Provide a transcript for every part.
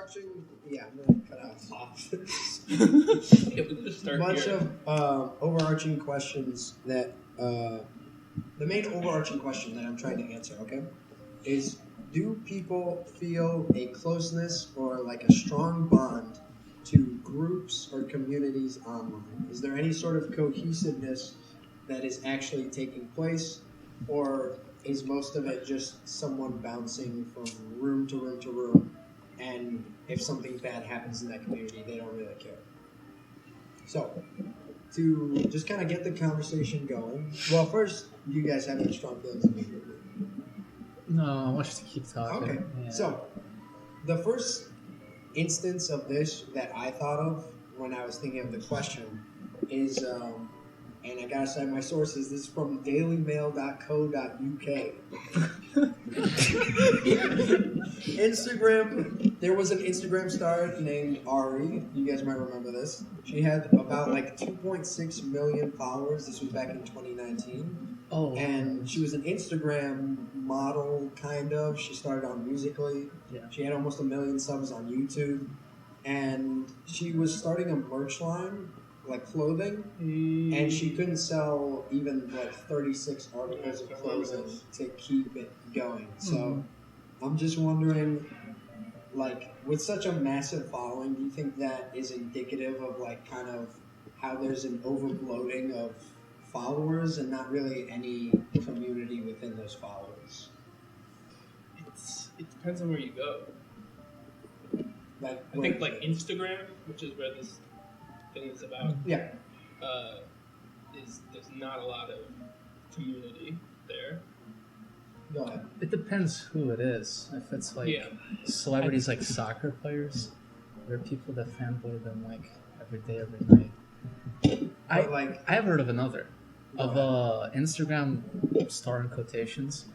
overarching. Yeah, I'm gonna cut out off. Bunch of overarching questions that the main overarching question that I'm trying to answer. Okay, is do people feel a closeness or like a strong bond to groups or communities online? Is there any sort of cohesiveness that is actually taking place, or is most of it just someone bouncing from room to room to room, and if something bad happens in that community, they don't really care? So, to just kind of get the conversation going, well, first, do you guys have any strong feelings immediately? No, I want you to keep talking. Okay, Yeah. so the first instance of this that I thought of when I was thinking of the question is, and I gotta cite my sources, this is from dailymail.co.uk. Instagram, there was an Instagram star named Ari. You guys might remember this. She had about like 2.6 million followers. This was back in 2019. Oh. And she was an Instagram model, kind of. She started on Musical.ly. Yeah. She had almost 1 million subs on YouTube. And she was starting a merch line, like clothing, and she couldn't sell even like 36 articles of clothing to keep it going. So I'm just wondering, like, with such a massive following, do you think that is indicative of like kind of how there's an overbloating of followers and not really any community within those followers? It depends on where you go. Like, I think like Instagram, which is where this thing is about. Yeah. There's not a lot of community there. Go ahead. It depends who it is. If it's like celebrities like soccer players, there are people that fanboy them like every day, every night. I have heard of another. Of Instagram star in quotations.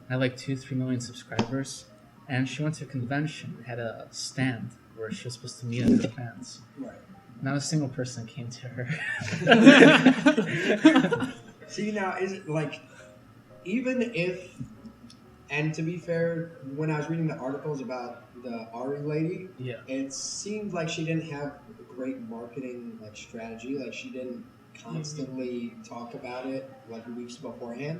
I had like 2-3 million subscribers. And she went to a convention, had a stand where she was supposed to meet her fans. Right. Not a single person came to her. See, now, is it like, even if, and to be fair, when I was reading the articles about the Ari lady, it seemed like she didn't have a great marketing like strategy. Like, she didn't constantly talk about it like weeks beforehand.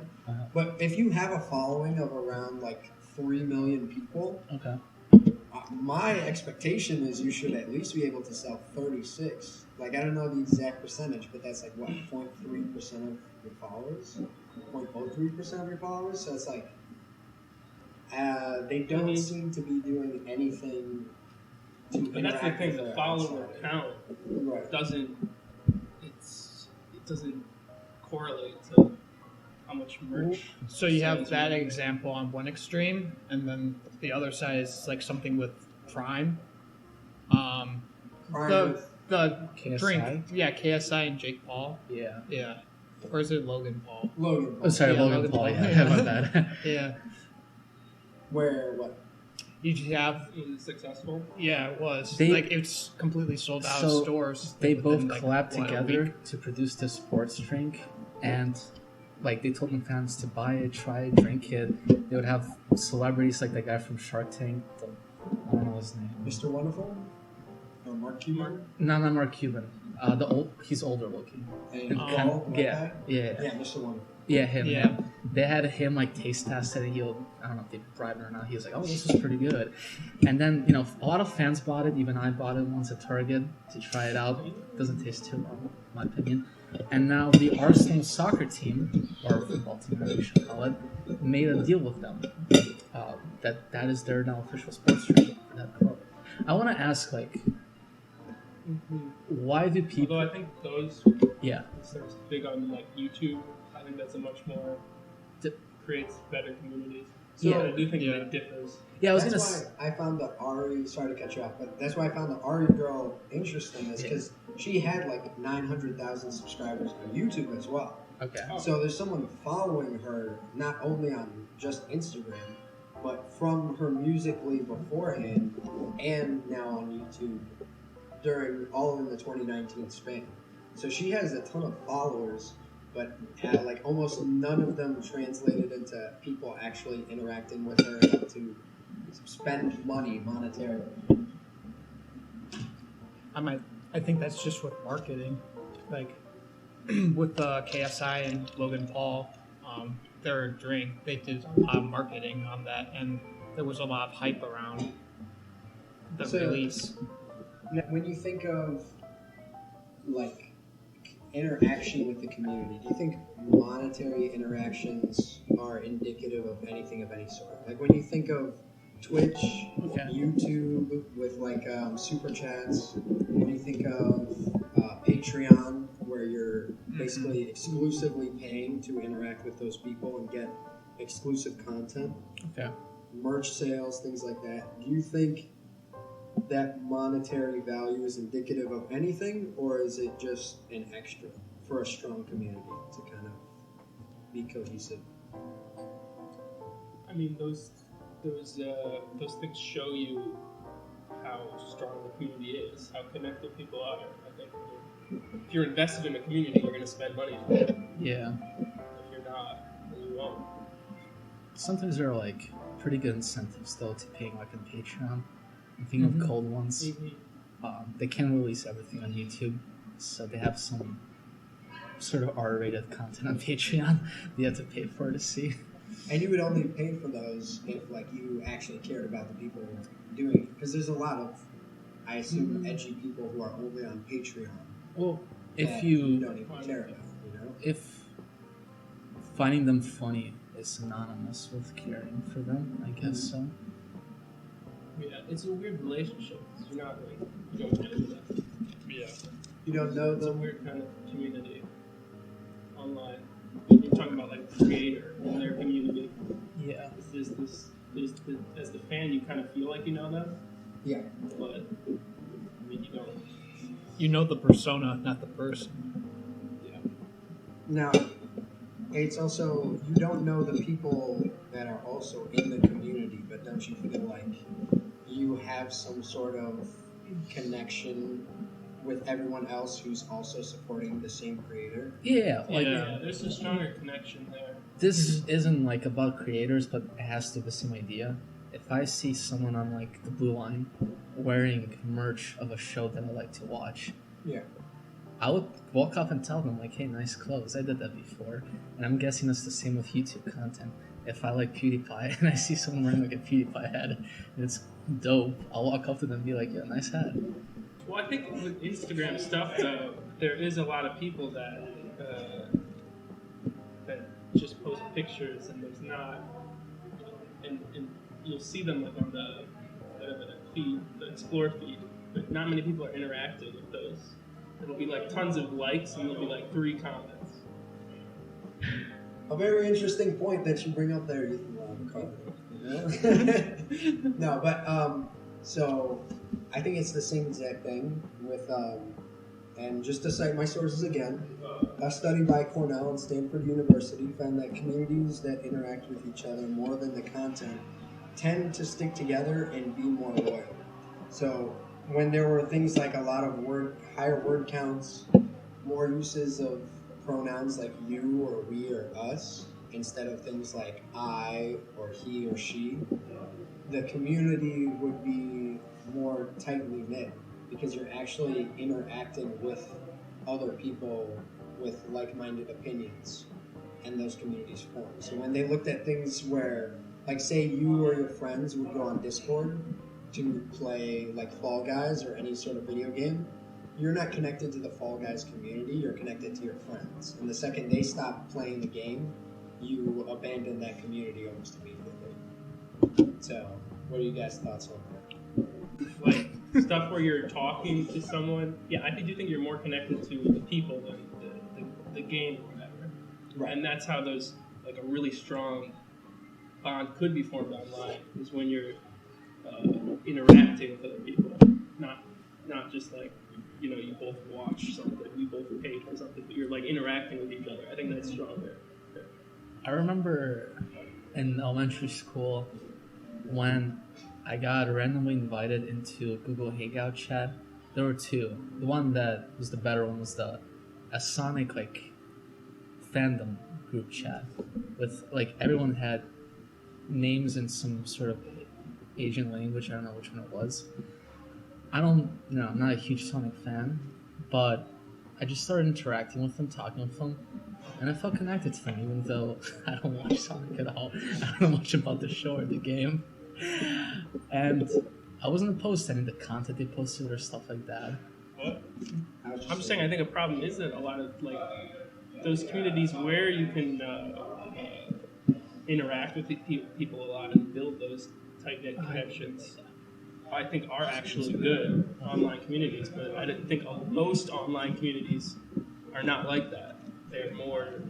But if you have a following of around like 3 million people, my expectation is you should at least be able to sell 36. Like, I don't know the exact percentage, but that's like what, 0.3% of your followers, 0.03% of your followers. So it's like they don't seem to be doing anything to but that's the thing, the follower count doesn't correlate to how much merch. So you have that example on one extreme, and then the other side is like something with Prime. The KSI? drink, KSI and Jake Paul. Yeah. Or is it Logan Paul? Logan Paul. Oh, sorry, Logan Paul. Yeah, about that. Yeah. Where what? You have. Was it successful? Yeah, it was. They- It's completely sold out of stores. They both within, collabed a together week. to produce this sports drink, and like they told them fans to buy it, try it, drink it. They would have celebrities like that guy from Shark Tank. I don't know his name. Mr. Wonderful? Or Mark Cuban? No, not Mark Cuban. He's older looking. And Yeah, Mr. Wonderful. Yeah, him. Yeah. They had him like taste test it. I don't know if they bribed him or not. He was like, "Oh, this is pretty good." And then a lot of fans bought it. Even I bought it once at Target to try it out. It doesn't taste too well, in my opinion. And now the Arsenal soccer team, or football team, as we should call it, made a deal with them. That is their now official sports drink for that club. I want to ask, like, why do people? Although I think those are big on like YouTube. I think that's a much more creates better communities. So I do think it differs. Yeah, That's why I found the Ari. Sorry to cut you off, but that's why I found the Ari girl interesting, is because she had like 900,000 subscribers on YouTube as well. Okay. So there's someone following her not only on just Instagram, but from her Musical.ly beforehand and now on YouTube during all in the 2019 span. So she has a ton of followers, but like almost none of them translated into people actually interacting with her enough to spend money monetarily. I think that's just with marketing, like with KSI and Logan Paul, their drink. They did a lot of marketing on that, and there was a lot of hype around the release. When you think of like interaction with the community, do you think monetary interactions are indicative of anything of any sort? Like when you think of Twitch, YouTube with like super chats, when you think of Patreon, where you're basically exclusively paying to interact with those people and get exclusive content, merch sales, things like that, do you think that monetary value is indicative of anything, or is it just an extra for a strong community to kind of be cohesive? I mean, those things show you how strong the community is, how connected people are. I think if you're invested in a community, you're going to spend money on it. Yeah. If you're not, then you won't. Sometimes there are like pretty good incentives though to paying like on Patreon. I'm thinking of cold ones. They can't release everything on YouTube, so they have some sort of R-rated content on Patreon you have to pay for to see. And you would only pay for those if like you actually cared about the people doing it, because there's a lot of, I assume, edgy people who are only on Patreon. Well, if you don't even care about, you know, if finding them funny is synonymous with caring for them, I guess so. Yeah, it's a weird relationship. You're not like, you don't know them. Yeah. You don't know them. It's a weird kind of community online. You're talking about like the creator and their community. Yeah. There's as the fan, you kind of feel like you know them. Yeah. But I mean, you don't. You know the persona, not the person. Yeah. Now, it's also, you don't know the people that are also in the community, but don't you feel like you have some sort of connection with everyone else who's also supporting the same creator? Yeah, like there's a stronger connection there. This isn't like about creators, but it has to be the same idea. If I see someone on like the Blue Line wearing merch of a show that I like to watch, I would walk up and tell them like, "Hey, nice clothes. I did that before." And I'm guessing it's the same with YouTube content. If I like PewDiePie and I see someone wearing like a PewDiePie hat and it's dope, I'll walk up to them and be like, "Yeah, nice hat." Well, I think with Instagram stuff, though, there is a lot of people that just post pictures, and there's not, and you'll see them like on the feed, the Explore feed, but not many people are interacting with those. It'll be like tons of likes, and there'll be like 3 comments. A very interesting point that you bring up there, Carter. No, but so I think it's the same exact thing with, and just to cite my sources again, a study by Cornell and Stanford University found that communities that interact with each other more than the content tend to stick together and be more loyal. So when there were things like a lot of higher word counts, more uses of pronouns like you or we or us, instead of things like I or he or she, the community would be more tightly knit because you're actually interacting with other people with like-minded opinions, and those communities form. So when they looked at things where, like say you or your friends would go on Discord to play like Fall Guys or any sort of video game, you're not connected to the Fall Guys community, you're connected to your friends. And the second they stop playing the game, you abandon that community almost immediately. So, what are you guys' thoughts on that? Like, stuff where you're talking to someone, I do think you're more connected to the people than the game or whatever. Right. And that's how there's like a really strong bond could be formed online, is when you're interacting with other people. Not just like, you both watch something, you both pay for something, but you're like interacting with each other. I think that's stronger. I remember in elementary school when I got randomly invited into a Google Hangout chat. There were 2. The one that was the better one was a Sonic like fandom group chat with like everyone had names in some sort of Asian language. I don't know which one it was. I'm not a huge Sonic fan, but I just started interacting with them, talking with them, and I felt connected to them, even though I don't watch Sonic at all. I don't know much about the show or the game. And I wasn't opposed to any of the content they posted or stuff like that. What? I'm just saying, I think a problem is that a lot of like those communities where you can interact with people a lot and build those tight-knit connections, I think are actually good online communities. But I didn't think most online communities are not like that. They're more.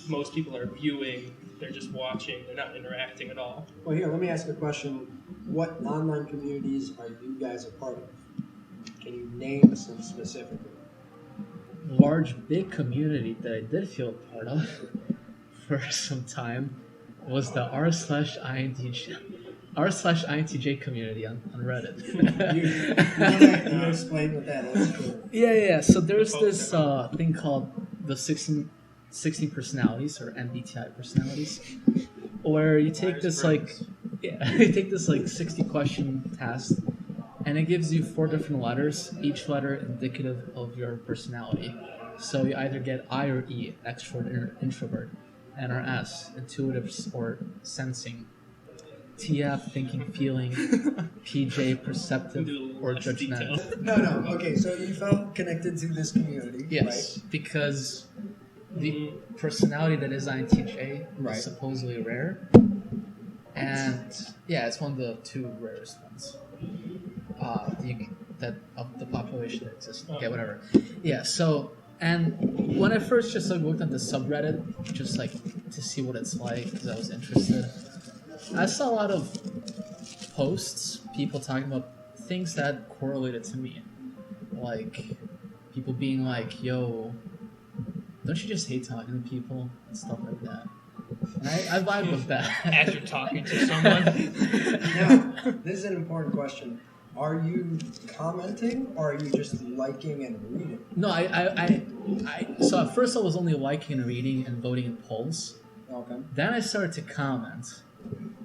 Most people are viewing. They're just watching. They're not interacting at all. Well, here, let me ask you a question. What online communities are you guys a part of? Can you name some specifically? Large, big community that I did feel a part of for some time was the r/INTJ community on Reddit. you explain what that is? Yeah. So there's this thing called the 16 personalities, or MBTI personalities, where you take this you take this 60 question task, and it gives you 4 different letters, each letter indicative of your personality. So you either get I or E, extrovert or introvert, N or S, intuitive or sensing, TF, thinking, feeling, PJ, perceptive or judgmental. No. Okay, so you felt connected to this community, yes, right? Because the personality that is INTJ is supposedly rare, and it's one of the 2 rarest ones that of the population that exists. Okay, whatever. Yeah. So, and when I first just looked at the subreddit, just to see what it's like, because I was interested, I saw a lot of posts, people talking about things that correlated to me, like people being like, "Yo, don't you just hate talking to people?" and stuff like that. And I vibe with that. As you're talking to someone. Now, this is an important question. Are you commenting, or are you just liking and reading? No, so at first I was only liking and reading and voting in polls. Okay. Then I started to comment.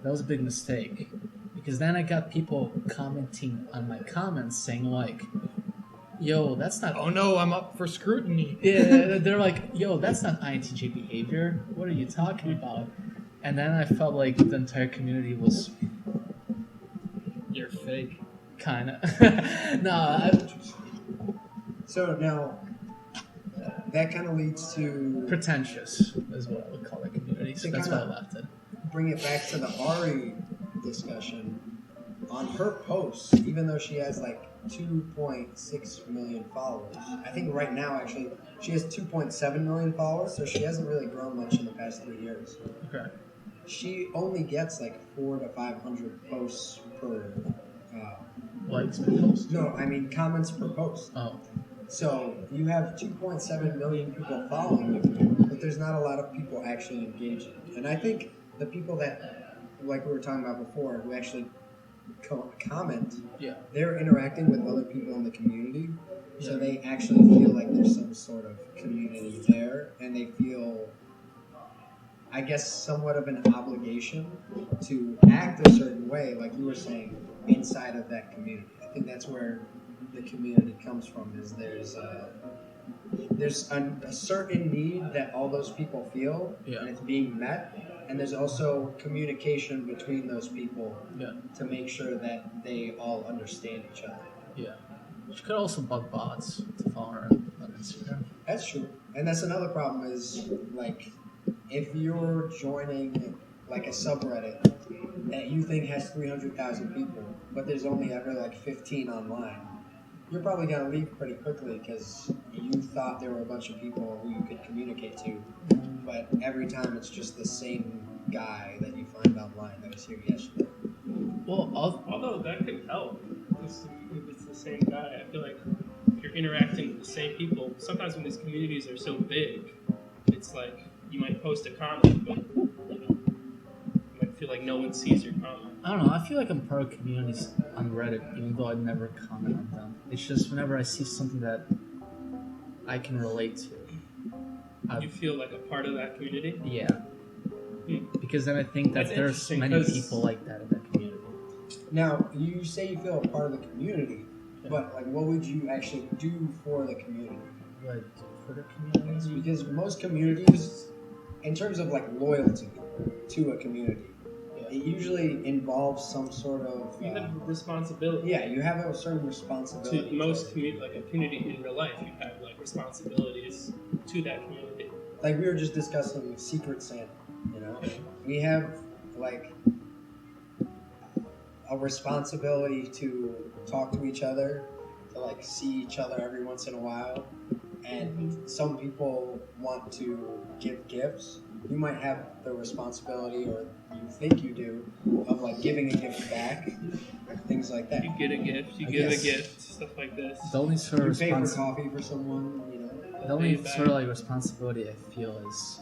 That was a big mistake, because then I got people commenting on my comments saying like, "Yo, that's not." Oh no, I'm up for scrutiny. Yeah, they're like, "Yo, that's not INTJ behavior. What are you talking about?" And then I felt like the entire community was. You're fake. Kinda. So now, that kind of leads to pretentious, is what I would call that community. So that's why I left it. Bring it back to the Ari discussion. On her posts, even though she has 2.6 million followers, I think right now actually she has 2.7 million followers, so she hasn't really grown much in the past 3 years. Okay. She only gets 400 to 500 posts per. Likes per post? No, I mean comments per post. Oh. So you have 2.7 million people following you, but there's not a lot of people actually engaging. And I think the people that, like we were talking about before, who actually comment, they're interacting with other people in the community, so they actually feel like there's some sort of community there, and they feel, I guess, somewhat of an obligation to act a certain way, like you were saying, inside of that community. I think that's where the community comes from, is there's a certain need that all those people feel, and it's being met, and there's also communication between those people to make sure that they all understand each other. Yeah. Which could also bug bots to follow her on Instagram. That's true. And that's another problem is, if you're joining, a subreddit that you think has 300,000 people, but there's only ever, 15 online, you're probably going to leave pretty quickly because you thought there were a bunch of people who you could communicate to, but every time it's just the same guy that you find online that was here yesterday. Well, although that could help, if it's the same guy, I feel like if you're interacting with the same people, sometimes when these communities are so big, it's like you might post a comment, but you might feel like no one sees your comment. I don't know. I feel like I'm part of communities on Reddit, even though I'd never comment on them. It's just whenever I see something that I can relate to. You feel like a part of that community? Yeah. Because then I think that there's many people like that in that community. Now, you say you feel a part of the community. But like, what would you actually do for the community? Like for the community, because most communities, in terms of like loyalty to a community, it usually involves some sort of you have responsibility. Yeah, you have a certain responsibility. To most community, like a community in real life, you have like responsibilities to that community. Like we were just discussing Secret Santa, we have like a responsibility to talk to each other, to like see each other every once in a while, and some people want to give gifts. You might have the responsibility, or you think you do, of like giving a gift back, things like that. You get a gift, you give a gift, stuff like this. The only sort of pay for coffee for someone, The only sort of like responsibility I feel is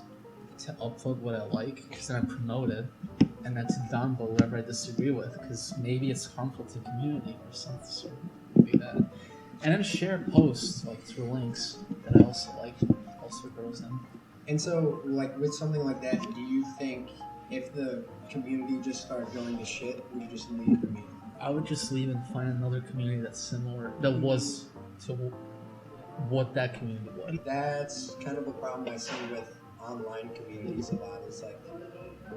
to upload what I like, because then I promote it, and then to downvote whatever I disagree with, because maybe it's harmful to the community or something sort of like that. And then share posts like through links that I also like, also grows them. And so, like with something like that, do you think if the community just started going to shit, would you just leave the community? I would just leave and find another community that's similar, that was to what that community was. That's kind of a problem I see with online communities a lot. It's like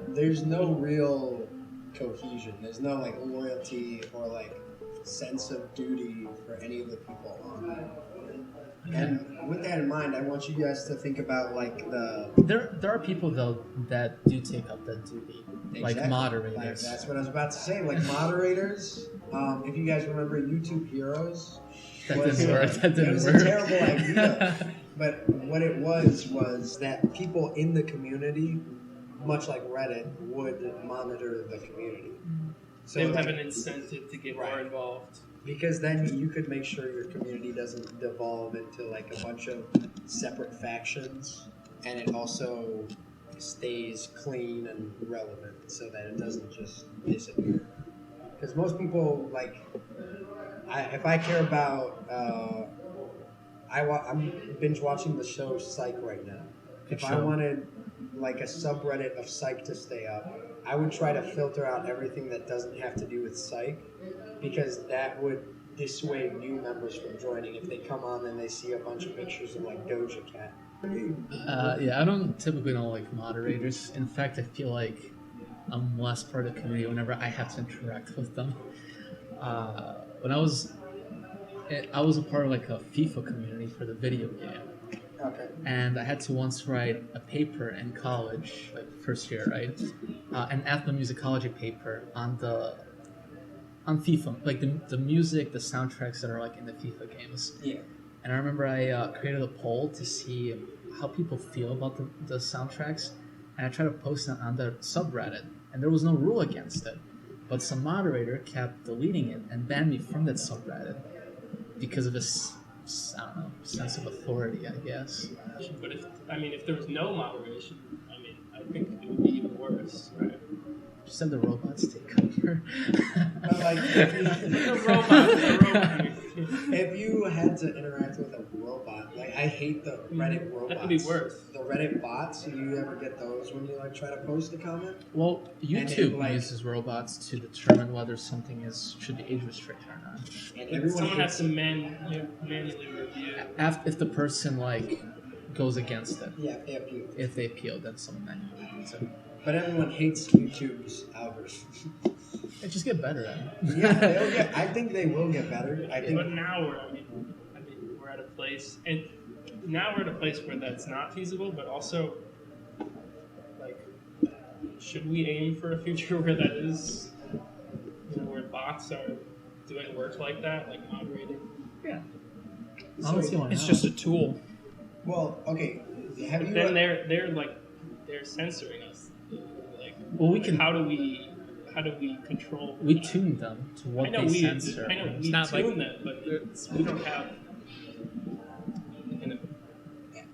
there's no real cohesion. There's no like loyalty or like sense of duty for any of the people on there. And with that in mind, I want you guys to think about like there are people though that do take up that duty, like moderators. Like, that's what I was about to say. Like moderators. If you guys remember YouTube Heroes, that didn't work. It was a terrible idea. But what it was that people in the community, much like Reddit, would monitor the community. So they would have an incentive to get more involved. Because then you could make sure your community doesn't devolve into like a bunch of separate factions, and it also stays clean and relevant so that it doesn't just disappear. Because most people, like, if I care about, I'm binge watching the show Psych right now. If I wanted like a subreddit of Psych to stay up, I would try to filter out everything that doesn't have to do with Psych, because that would dissuade new members from joining if they come on and they see a bunch of pictures of like Doja Cat. Yeah, I don't typically know like moderators. In fact, I feel like I'm less part of the community whenever I have to interact with them. When I was a part of like a FIFA community for the video game. Okay. And I had to once write a paper in college, like first year, right? An ethnomusicology paper on FIFA, like the music, the soundtracks that are like in the FIFA games. Yeah. And I remember I created a poll to see how people feel about the soundtracks, and I tried to post it on the subreddit, and there was no rule against it, but some moderator kept deleting it and banned me from that subreddit because of this, I don't know, sense of authority, I guess. But if there was no moderation, I think it would be even worse, right? Just have the robots take over. Like, the robot. If you had to interact with a robot, like I hate the Reddit robots. That could be worse. The Reddit bots. Do you ever get those when you like try to post a comment? Well, YouTube uses robots to determine whether something should be age restricted or not. And someone has to manually review. If the person like goes against it. Yeah, if they appeal. If they appeal, then someone manually reviews it. But everyone hates YouTube's algorithm. They just get better at it. Yeah, I think they will get better. But now we're at a place, and now we're at a place where that's not feasible. But also, like, should we aim for a future where that is, where bots are doing work like that, like moderating? Yeah. So it's just a tool. Well, okay. Then they're censoring us. Like, well, we can. How do we control? We tune them to what they censor. I know we tune them, but we don't have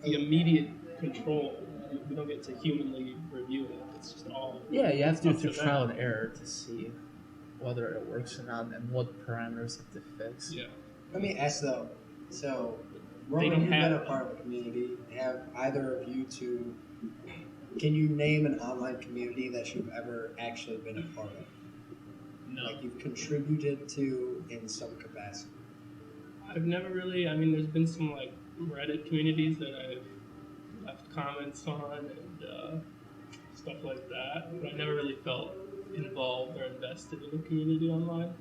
the immediate control. We don't get to humanly review it. It's just all. Yeah, you have to do it through trial and error to see whether it works or not and what parameters have to fix. Yeah. Let me ask though. So, Roman, you've been a part of a community. Have either of you two? Can you name an online community that you've ever actually been a part of? No. Like you've contributed to in some capacity? I've never really. I mean, there's been some like Reddit communities that I've left comments on and stuff like that, but I never really felt involved or invested in a community online.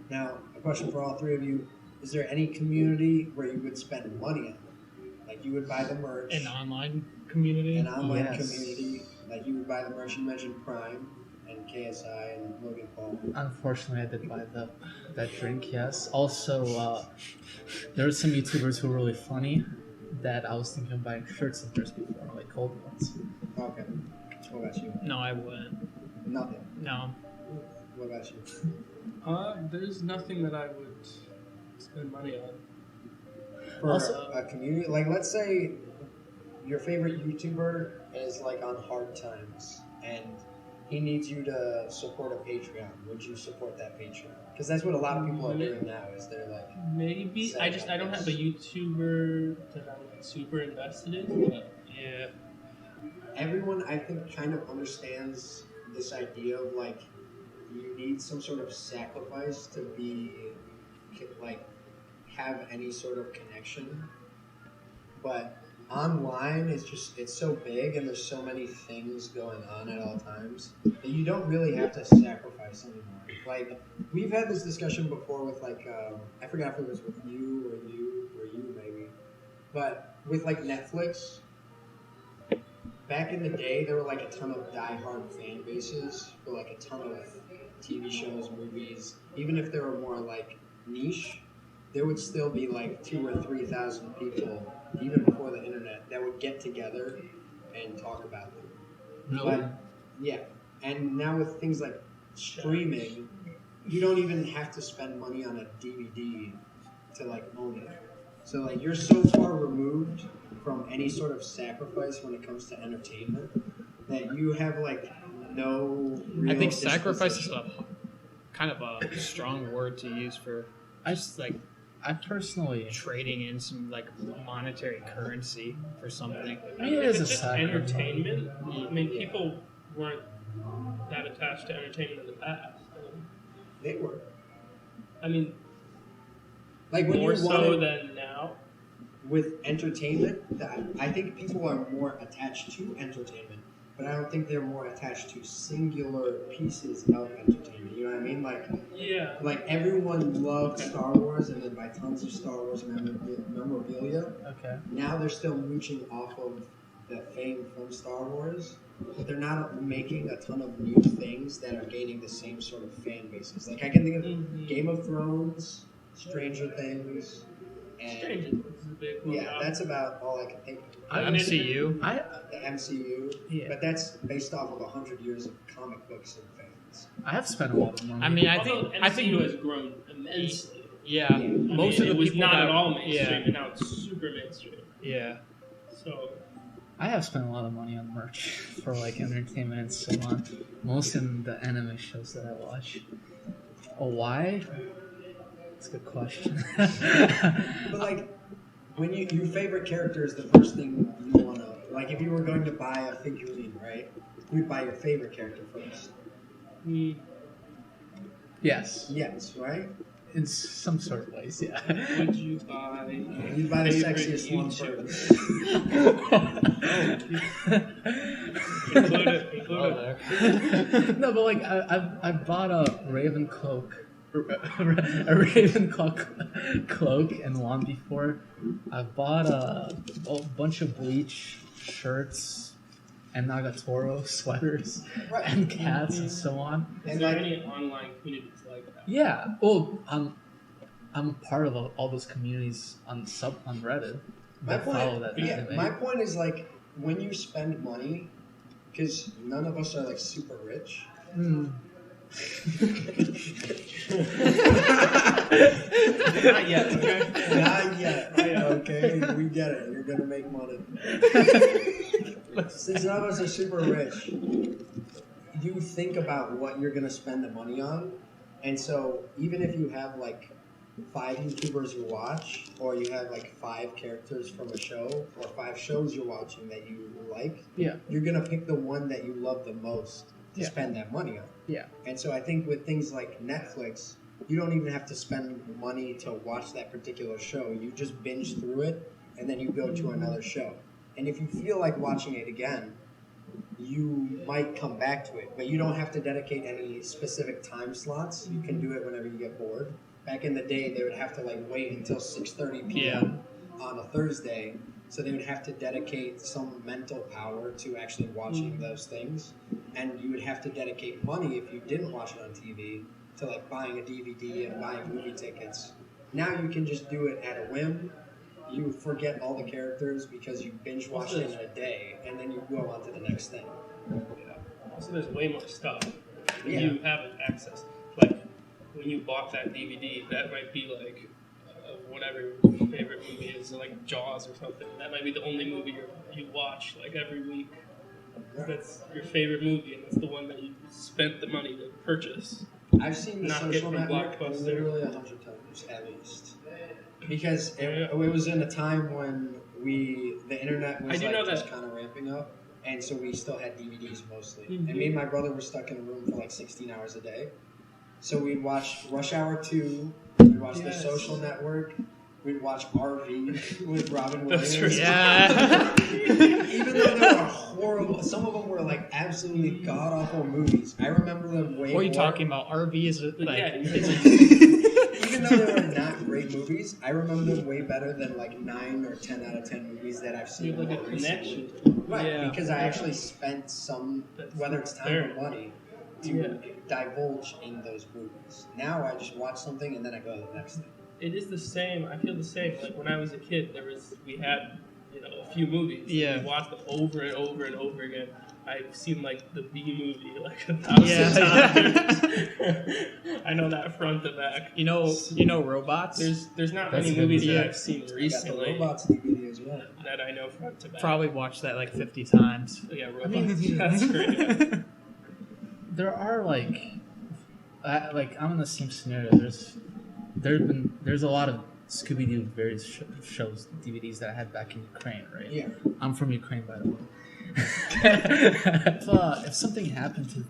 Now, a question for all three of you: is there any community where you would spend money on? Like you would buy the merch. An online community. An online community. Like you would buy the merch. You mentioned Prime and KSI and Logan Paul. Unfortunately, I did buy that drink. Yes. Also, there are some YouTubers who are really funny that I was thinking of buying shirts of theirs before, like cold ones. Okay. What about you? No, I wouldn't. Nothing. No. What about you? There's nothing that I would spend money on. For a community, like let's say your favorite YouTuber is like on hard times and he needs you to support a Patreon. Would you support that Patreon? Because that's what a lot of people are doing now. Is they're like maybe I don't have a YouTuber that I'm like super invested in. But yeah, everyone I think kind of understands this idea of like you need some sort of sacrifice to be like have any sort of connection, but online is just it's so big and there's so many things going on at all times that you don't really have to sacrifice anymore. Like we've had this discussion before with like I forgot if it was with you maybe, but with like Netflix. Back in the day, there were like a ton of diehard fan bases for like a ton of TV shows, movies. Even if they were more like niche, there would still be like 2,000 or 3,000 people, even before the internet, that would get together and talk about them. Really? But, yeah. And now with things like streaming, you don't even have to spend money on a DVD to like own it. So like you're so far removed from any sort of sacrifice when it comes to entertainment that you have like no real I think sacrifice is kind of a strong word to use for I personally trading in some like monetary currency for something. I mean, It if is it's a just sacrifice. entertainment. I mean, people weren't that attached to entertainment in the past. They were. I mean, Like when more you so wanted, than now. with entertainment, I think people are more attached to entertainment, but I don't think they're more attached to singular pieces of entertainment. You know what I mean? Yeah. Like everyone loved Star Wars and then buy tons of Star Wars memorabilia. okay. Now they're still mooching off of the fame from Star Wars, but they're not making a ton of new things that are gaining the same sort of fan bases. Like I can think of Game of Thrones, Stranger Things, and Stranger Things is a big one. yeah, that's about all I can think of. MCU. The MCU, Yeah. but that's based off of 100 years of comic books and fans. I have spent a lot of money. I mean, Although I think MCU has grown immensely. yeah. Most of the it was people not that, at all mainstream, Yeah. and now it's super mainstream. Yeah. So I have spent a lot of money on merch for like entertainment and so on. Most in the anime shows that I watch. Oh, why? That's a good question. But like, when your favorite character is the first thing you want to, like if you were going to buy a figurine, right? You'd buy your favorite character first. Yes, Yes, right? in some sort of ways, yeah. would you buy? You'd buy the favorite sexiest one YouTuber? first. Include it. No, but like I bought a Ravenclaw cloak and wand before. I bought a bunch of Bleach shirts and Nagatoro sweaters Right. and cats and so on. Is And there like, any online communities like that? Yeah. Well, I'm a part of all those communities on Reddit. my that follow point, that yeah, anime. my point is like when you spend money, because none of us are like super rich. Not yet. Okay. Not yet. Okay, we get it. You're gonna make money. Since none of us are super rich, you think about what you're gonna spend the money on, and so even if you have like 5 YouTubers you watch, or you have like 5 characters from a show, or 5 shows you're watching that you like, Yeah. you're gonna pick the one that you love the most to Yeah. spend that money on. Yeah. And so I think with things like Netflix, you don't even have to spend money to watch that particular show. You just binge through it, and then you go to another show. And if you feel like watching it again, you might come back to it, but you don't have to dedicate any specific time slots. You can do it whenever you get bored. Back in the day, they would have to like wait until 6:30 p.m. on a Thursday, so they would have to dedicate some mental power to actually watching those things, and you would have to dedicate money if you didn't watch it on TV to like buying a DVD and buying movie tickets. Now you can just do it at a whim. You forget all the characters because you binge watch it in a day, and then you go on to the next thing. Yeah. So there's way more stuff when you have access. Like when you bought that DVD, that might be like whatever your favorite movie is, like Jaws or something. That might be the only movie you watch like every week. That's your favorite movie, and that's the one that you spent the money to purchase. I've seen The Social Network literally 100 times at least. Because it was in a time when the internet was just kind of ramping up, and so we still had DVDs mostly. And me and my brother were stuck in a room for like 16 hours a day. So we'd watch Rush Hour 2, we'd watch The Social Network, we'd watch RV with Robin Williams. Yeah. Even though they were horrible, some of them were like absolutely god-awful movies. I remember them way more. What are you talking about? RV is Even though they were not great movies, I remember them way better than like 9 or 10 out of 10 movies that I've seen. Like a connection. Right, because I actually spent some, whether it's time or money, to divulge in those movies. Now I just watch something and then I go to the next thing. It is the same. I feel the same. Like when I was a kid, we had a few movies. Yeah. We watched them over and over and over again. I've seen like the B movie like 1,000 times. I know that front to back. You know Robots? There's not many movies that I've seen recently. Robots DVD as well. That I know front to back. Probably watched that like 50 times. Yeah, Robots. That's great. There are I'm in the same scenario. There's a lot of Scooby-Doo various shows, DVDs that I had back in Ukraine, right? Yeah. I'm from Ukraine, by the way. If something happened to,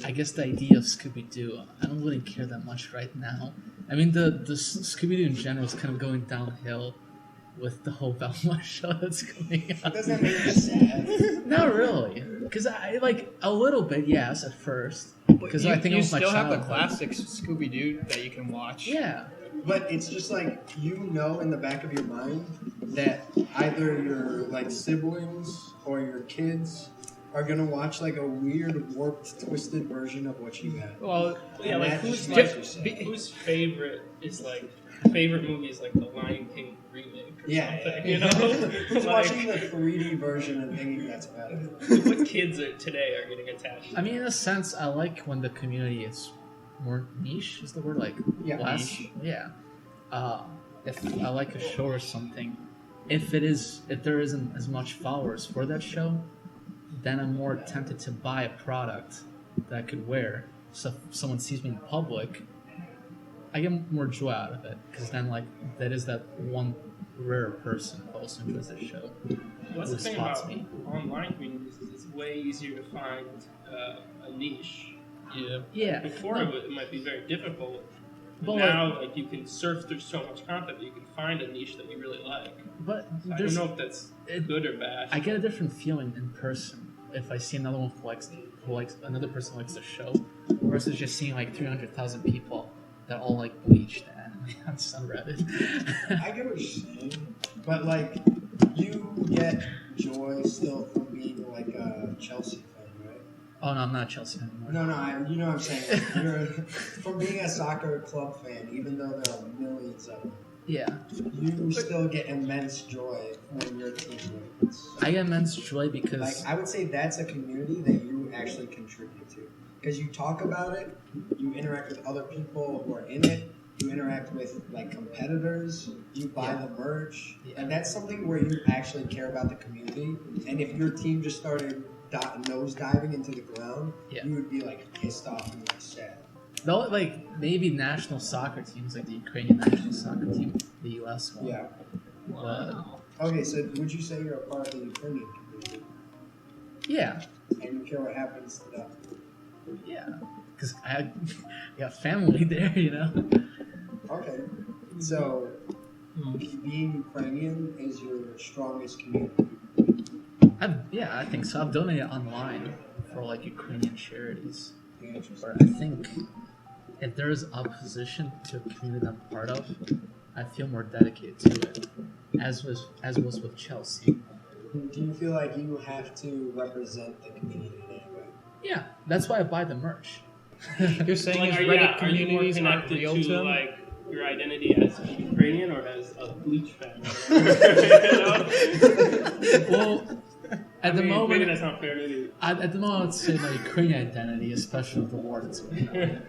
I guess, the idea of Scooby-Doo, I don't really care that much right now. I mean, the Scooby-Doo in general is kind of going downhill with the whole Velma show that's coming out. Doesn't that make you sad? Not really. Because I, a little bit, yes, at first. Because I think you it was my still have the childhood. classic Scooby-Doo that you can watch. Yeah. But it's just like, in the back of your mind that either your siblings or your kids are gonna watch like a weird, warped, twisted version of what you had. Well, yeah, and like whose favorite movie is like the Lion King remake or something, you know? Who's watching the 3D version and thinking that's better? What kids today are getting attached to? I mean, in a sense, I like when the community is more niche, is the word, less. Niche. Yeah. If I like a show or something, if there isn't as much followers for that show, then I'm more tempted to buy a product that I could wear. So if someone sees me in public, I get more joy out of it, because then that is that one rare person who also enjoys that show. What's the thing about online communities is it's way easier to find a niche. Yeah. Before it might be very difficult. But now, you can surf through so much content that you can find a niche that you really like. But I don't know if that's good or bad. I get a different feeling in person if I see another one who likes another person likes the show, versus just seeing 300,000 people that all like Bleach anime on subreddit. I get what you're saying, but you get joy still from being a Chelsea fan, right? Oh no, I'm not Chelsea anymore. No, you know what I'm saying. You're, from being a soccer club fan, even though there are millions of them. Yeah. You still get immense joy when your team wins. I get immense joy because I would say that's a community that you actually contribute to. Because you talk about it, you interact with other people who are in it, you interact with competitors, you buy the merch, and that's something where you actually care about the community. And if your team just started nose diving into the ground, you would be pissed off and sad. Though, maybe national soccer teams, like the Ukrainian national soccer team, the U.S. one. Yeah. Okay, so would you say you're a part of the Ukrainian community? Yeah. And you care what happens to them? Yeah. because I got family there, you know. Okay, so being Ukrainian is your strongest community. I think so. I've donated online for like Ukrainian charities. But I think if there is opposition to a community I'm part of, I feel more dedicated to it, as was with Chelsea. Do you feel like you have to represent the community in any way? Yeah, that's why I buy the merch. You're saying Like, his are Reddit you more communities aren't connected real to to him? like your identity as Ukrainian or as a Bleach fan? Well, at the moment, maybe that's not fair. Maybe. at the moment, I'd say my Ukrainian identity, especially with the war that's going on.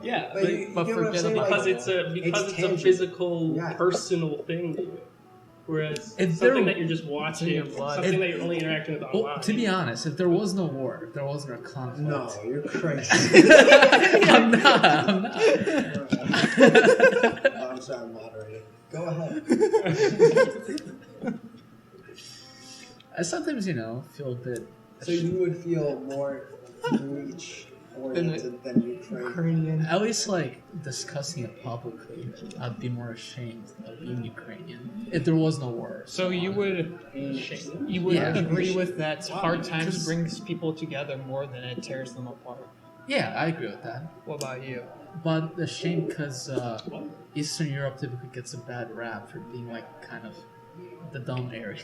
Yeah, But you but get what I'm forget saying, about- because like, it's a tangible. physical, Yeah. personal thing to you. Whereas If something there- that you're just watching, your blood. something that you're only interacting with online. Well, to be honest, if there was no war, if there wasn't a conflict. No, you're crazy. I'm not. Oh, I'm sorry, moderator. Go ahead. I sometimes, feel a bit. So you would feel more Bleach oriented than Ukrainian. At least, like, discussing it publicly, I'd be more ashamed of being Ukrainian if there was no war. So you would Yeah. agree with that hard times brings people together more than it tears them apart. Yeah, I agree with that. What about you? But the shame because Eastern Europe typically gets a bad rap for being, like, kind of the dumb area.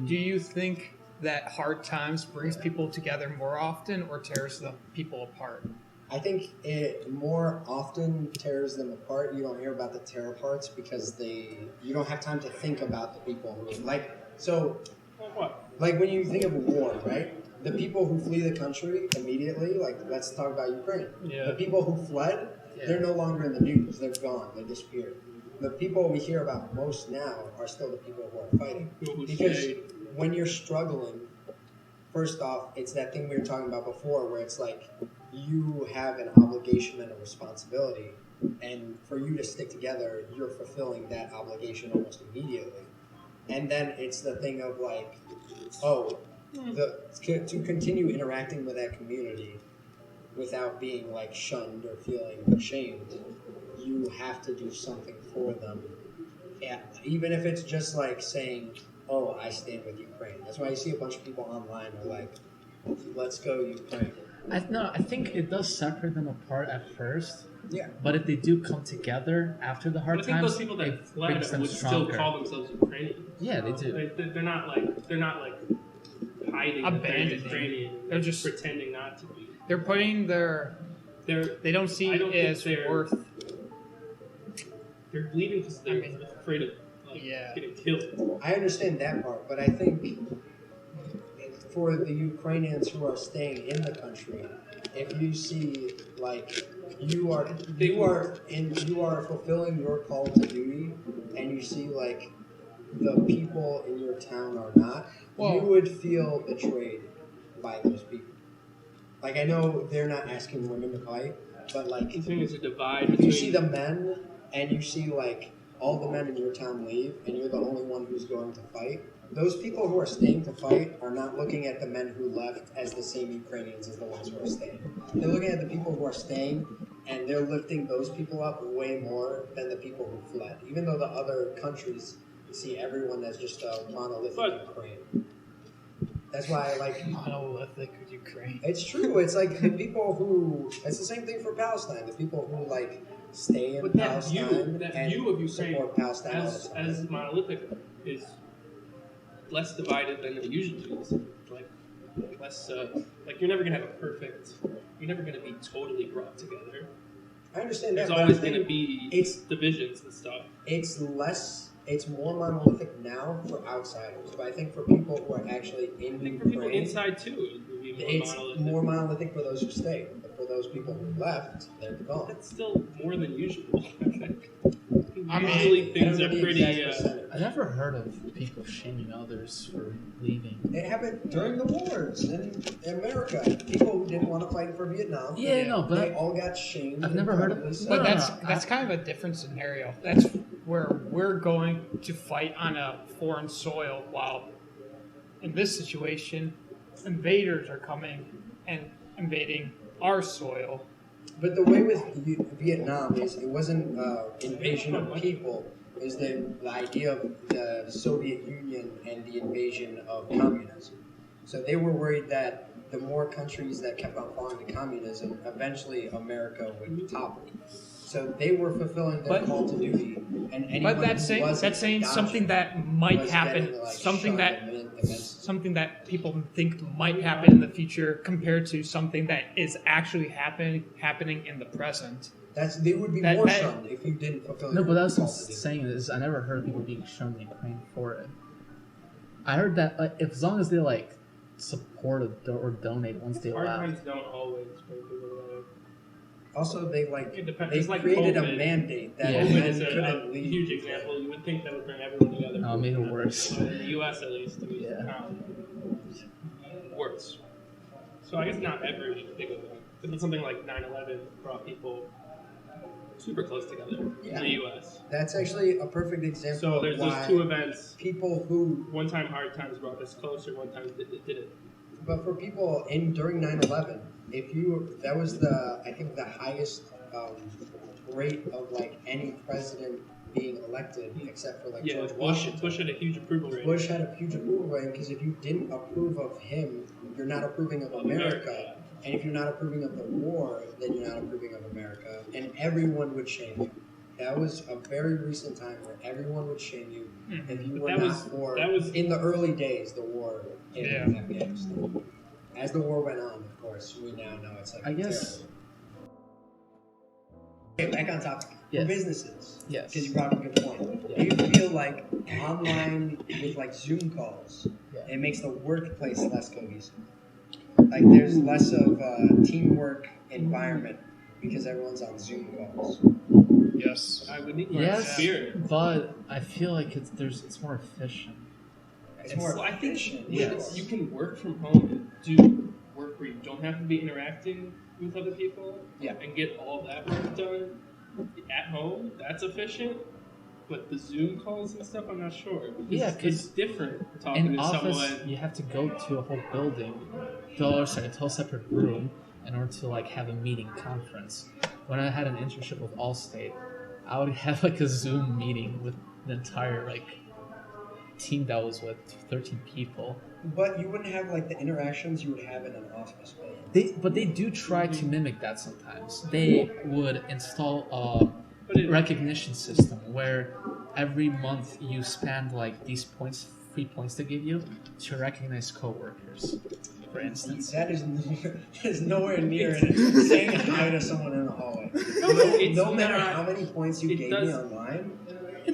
Do you think that hard times brings people together more often or tears the people apart? I think it more often tears them apart. You don't hear about the tear parts because you don't have time to think about the people who like when you think of war, right? The people who flee the country immediately, like let's talk about Ukraine. Yeah. The people who fled, they're no longer in the news. They're gone. They disappeared. The people we hear about most now are still the people who are fighting. Because when you're struggling, first off, it's that thing we were talking about before where it's like you have an obligation and a responsibility, and for you to stick together, you're fulfilling that obligation almost immediately. And then it's the thing of like, to continue interacting with that community without being like shunned or feeling ashamed, you have to do something for them. Yeah, even if it's just like saying, "Oh, I stand with Ukraine." That's why you see a bunch of people online who are like, "Let's go Ukraine." I think it does separate them apart at first. Yeah. But if they do come together after the hard But I think times, those people it that fled brings them would stronger. still call themselves Ukrainian. Yeah, they do. They're not like hiding that they're Abandoning. Ukrainian. They're just pretending not to be. They're putting they don't see I don't it think as they're- worth. They're bleeding because they're afraid of getting killed. I understand that part, but I think for the Ukrainians who are staying in the country, if you see like you are fulfilling your call to duty, and you see like the people in your town are not, you would feel betrayed by those people. Like I know they're not asking women to fight, but like I think there's a divide if between you see the men and you see like all the men in your town leave and you're the only one who's going to fight, those people who are staying to fight are not looking at the men who left as the same Ukrainians as the ones who are staying. They're looking at the people who are staying and they're lifting those people up way more than the people who fled. Even though the other countries see everyone as just a monolithic Ukraine. That's why I like Monolithic Ukraine. It's true. It's like the people who. It's the same thing for Palestine. The people who like stay in But Palestine that and view of Ukraine support Palestine all the time. as monolithic is less divided than it usually is. Like less like you're never gonna have a perfect. You're never gonna be totally brought together. I understand There's that. always but I gonna think be divisions and stuff. It's less. It's more monolithic now for outsiders, but I think for people who are actually in I think for Ukraine, people inside too, it would be more it's monolithic. more monolithic for those who stay. But for those people who left, they're gone. That's still more than usual. I think. I mean, Usually I things don't are know the pretty. exact percentage. I never heard of people shaming others for leaving. It happened during the wars in America. People who didn't want to fight for Vietnam. Yeah, no, but they all got shamed. I've never heard of this. But No, that's kind of a different scenario. That's where we're going to fight on a foreign soil, while in this situation, invaders are coming and invading our soil. But the way with Vietnam is it wasn't invasion of people. Is the idea of the Soviet Union and the invasion of communism. So they were worried that the more countries that kept on falling to communism, eventually America would topple. So they were fulfilling their call to duty, and anyone that's saying something that might happen, getting, like, something that people think might happen in the future compared to something that is actually happening in the present. They would be more shunned if you didn't fulfill. No, but that's what I'm saying is I never heard people being shunned in Ukraine for it. I heard that as long as they support or donate once they Hard allow. times don't always bring people away. Also, they like created COVID. a mandate that Yeah. COVID men is a couldn't leave. huge example. You would think that would bring everyone together. No, it made it worse. But in the U.S. at least, it was worse. So I guess not every big event. But something like 9/11 brought people super close together in the U.S. That's actually a perfect example. So there's those two events. People who One time hard times brought us closer, one time it didn't. But for people during 9/11, that was I think the highest rate of any president being elected except for George Washington. Bush had a huge approval rating. Bush had a huge approval rating because if you didn't approve of him, you're not approving of America. And if you're not approving of the war, then you're not approving of America. And everyone would shame you. That was a very recent time where everyone would shame you if you were in the early days, the war in Afghanistan. As the war went on, of course, we now know it's I guess. terrible. Okay, back on topic. Yes. For businesses, Yes. because you brought up a good point. Yeah. Do you feel like online with Zoom calls, it makes the workplace less cohesive? There's less of a teamwork environment because everyone's on Zoom calls. Yes. I would need more Yes, spirit. but I feel like it's more efficient. It's more I think efficient. Yes. you can work from home and do work where you don't have to be interacting with other people and get all that work done at home. That's efficient. But the Zoom calls and stuff, I'm not sure. Yeah, it's different talking in to office, someone. you have to go to a whole building, to a whole separate room in order to have a meeting conference. When I had an internship with Allstate, I would have a Zoom meeting with the entire team that was with 13 people. But you wouldn't have the interactions you would have in an office building. But they do try to mimic that sometimes. They would install a recognition system where every month you spend these free points they give you to recognize coworkers, for instance. That is nowhere near saying hi to someone in the hallway. No matter how many points you gave me online,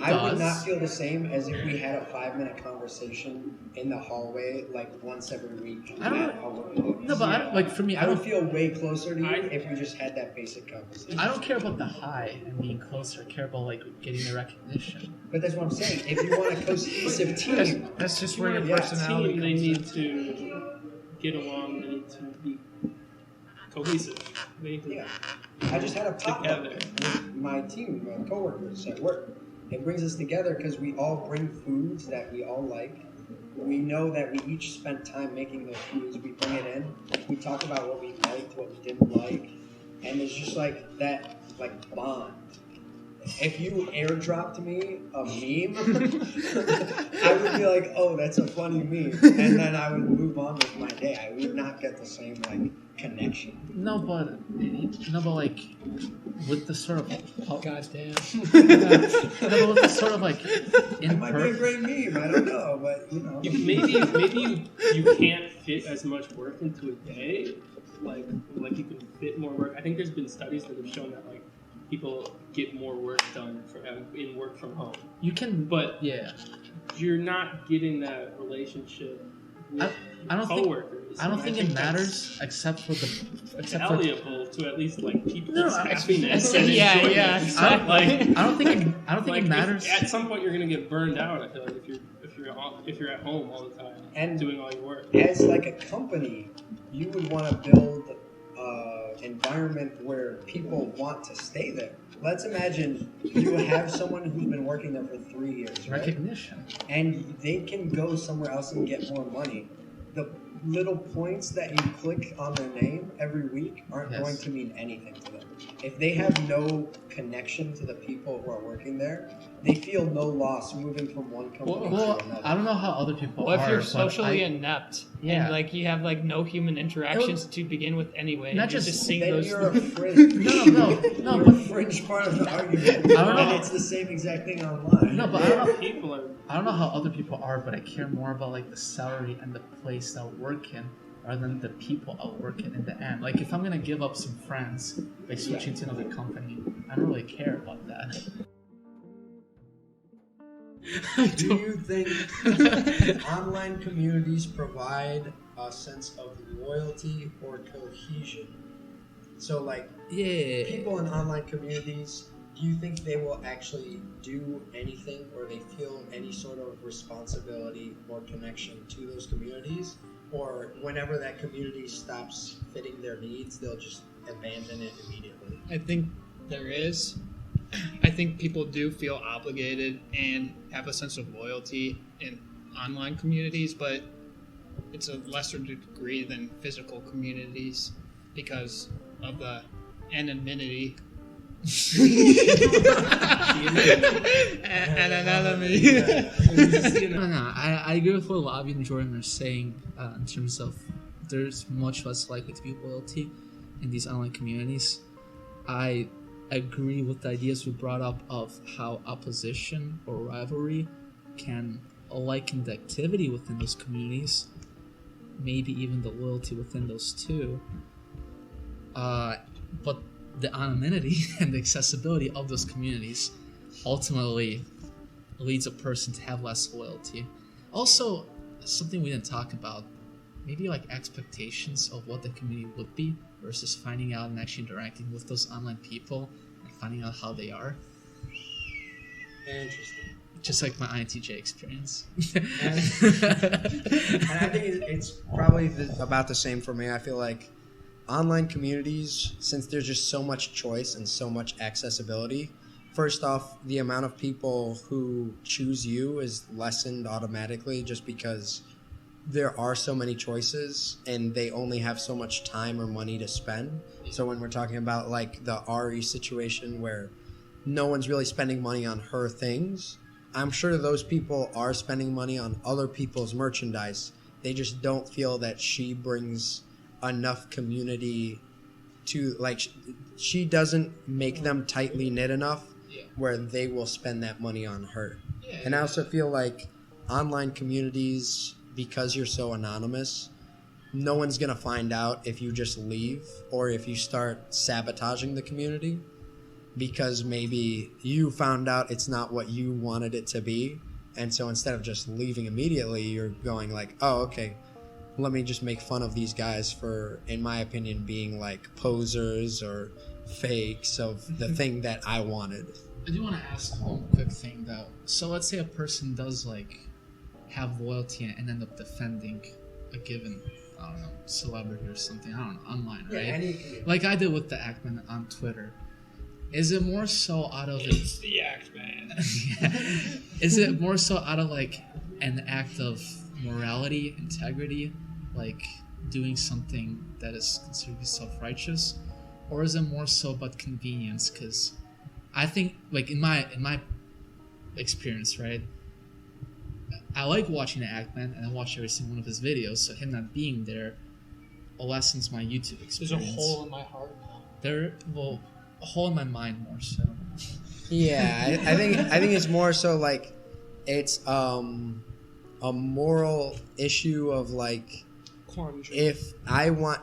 I would not feel the same as if we had a 5-minute conversation in the hallway once every week. No, but for me, I would feel way closer to you if we just had that basic conversation. I don't care about the hi and being closer. I care about getting the recognition. But that's what I'm saying. If you want a cohesive team, That's just where your personality They comes need in. to get along. They need to be cohesive. They need to I just had a pop-up together. with my team, my coworkers at work. It brings us together because we all bring foods that we all like. We know that we each spent time making those foods. We bring it in. We talk about what we liked, what we didn't like, and it's just that bond. If you airdropped me a meme, I would be like, "Oh, that's a funny meme," and then I would move on with my day. I would not get the same connection. No, but with the sort of Goddamn. no, but with the sort of It might be a great meme. I don't know, but Maybe you can't fit as much work into a day. Like you can fit more work. I think there's been studies that have shown that people get more work done in work from home. You can, but you're not getting that relationship with coworkers. I don't think it matters except for valuable to at least people's happiness and enjoyment. Exactly. I don't think it matters. At some point, you're gonna get burned out. I feel like if you're at home all the time and doing all your work. As a company, you would want to build environment where people want to stay there. Let's imagine you have someone who's been working there for 3 years, right? Recognition. And they can go somewhere else and get more money. little points that you click on their name every week aren't Yes. going to mean anything to them. If they have no connection to the people who are working there, they feel no loss moving from one company Well, to another. I don't know how other people Well, are. if you're but socially I- inept Yeah. and like you have like no human interactions to begin with anyway, Not you're just- seeing Then those. you're a fringe. No, You're but a fringe part of the argument. I don't know. And it's the same exact thing online. no, but I don't know. People are. I don't know how other people are, but I care more about like the salary and the place that I work in rather than the people I work in the end. Like if I'm gonna give up some friends by switching to another company, I don't really care about that. Do you think online communities provide a sense of loyalty or cohesion? So, like, Yeah. people in online communities, do you think they will actually do anything or they feel any sort of responsibility or connection to those communities? Or whenever that community stops fitting their needs, they'll just abandon it immediately? I think there is. I think people do feel obligated and have a sense of loyalty in online communities, but it's a lesser degree than physical communities because of the anonymity. Anonymity. No, I agree with what Lavi and Jordan are saying in terms of there's much less likely to be loyalty in these online communities. I agree with the ideas we brought up of how opposition or rivalry can liken the activity within those communities, maybe even the loyalty within those two. But the anonymity and the accessibility of those communities ultimately leads a person to have less loyalty. Also, something we didn't talk about, maybe like expectations of what the community would be versus finding out and actually interacting with those online people and finding out how they are. Interesting. Just like my INTJ experience. And I think it's probably about the same for me. I feel like online communities, since there's just so much choice and so much accessibility, first off, the amount of people who choose you is lessened automatically just because there are so many choices and they only have so much time or money to spend. So when we're talking about like the Ari situation where no one's really spending money on her things, I'm sure those people are spending money on other people's merchandise. They just don't feel that she brings enough community to, like, she doesn't make them tightly knit enough where they will spend that money on her. And I also feel like online communities, because you're so anonymous, no one's going to find out if you just leave or if you start sabotaging the community because maybe you found out it's not what you wanted it to be. And so instead of just leaving immediately, you're going like, oh, okay, let me just make fun of these guys for, in my opinion, being like posers or fakes of the thing that I wanted. I do want to ask one quick thing though. So let's say a person does like have loyalty and end up defending a given, I don't know, celebrity or something, I don't know, online, right? Like I did with the Ackman on Twitter. Is it more so out of It's the act, man. Is it more so out of like an act of morality, integrity, like doing something that is considered self-righteous, or is it more so about convenience? Because I think, like in my experience, right, I like watching the Ackman and I watch every single one of his videos. So him not being there lessens my YouTube experience. There's a hole in my heart now. A hole in my mind more so. Yeah, I think it's more so like it's a moral issue of like, if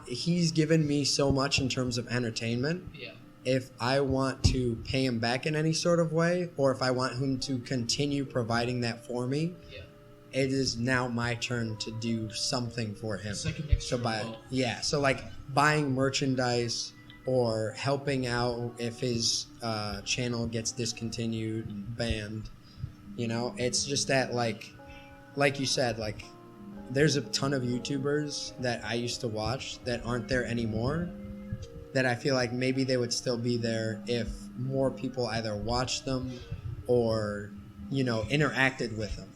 he's given me so much in terms of entertainment. Yeah. If I want to pay him back in any sort of way, or if I want him to continue providing that for me, it is now my turn to do something for him. It's like a mixture of both. So like buying merchandise or helping out if his channel gets discontinued and banned. You know, it's just that like you said, like there's a ton of YouTubers that I used to watch that aren't there anymore, that I feel like maybe they would still be there if more people either watched them or, you know, interacted with them.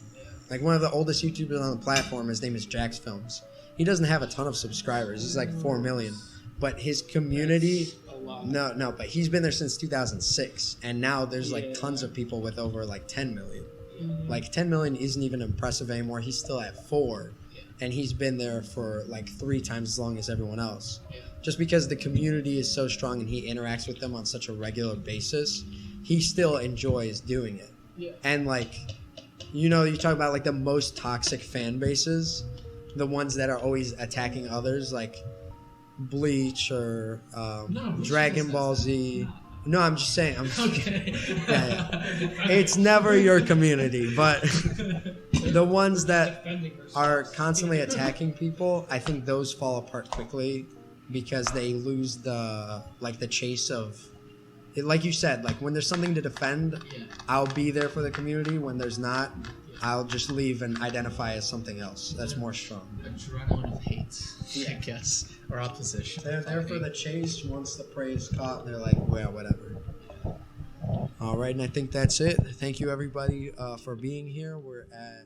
Like one of the oldest YouTubers on the platform, his name is Jax Films. he doesn't have a ton of subscribers. He's like 4 million, but his community. That's a lot. No, but he's been there since 2006, and now there's like tons of people with over like 10 million. Like 10 million isn't even impressive anymore. He's still at 4, and he's been there for like 3 times as long as everyone else. Just because the community is so strong and he interacts with them on such a regular basis, he still enjoys doing it. And like, you know, you talk about like the most toxic fan bases, the ones that are always attacking others, like Bleach or Dragon Ball Z. No, I'm just saying. Okay. It's never your community, but the ones that are constantly attacking people, I think those fall apart quickly because they lose the chase of it. Like you said, like when there's something to defend, I'll be there for the community. When there's not, I'll just leave and identify as something else that's more strong. Adrenaline of hate, I guess, or opposition. They're there for the chase. Once the prey is caught, they're like, well, whatever. All right, and I think that's it. Thank you, everybody, for being here. We're at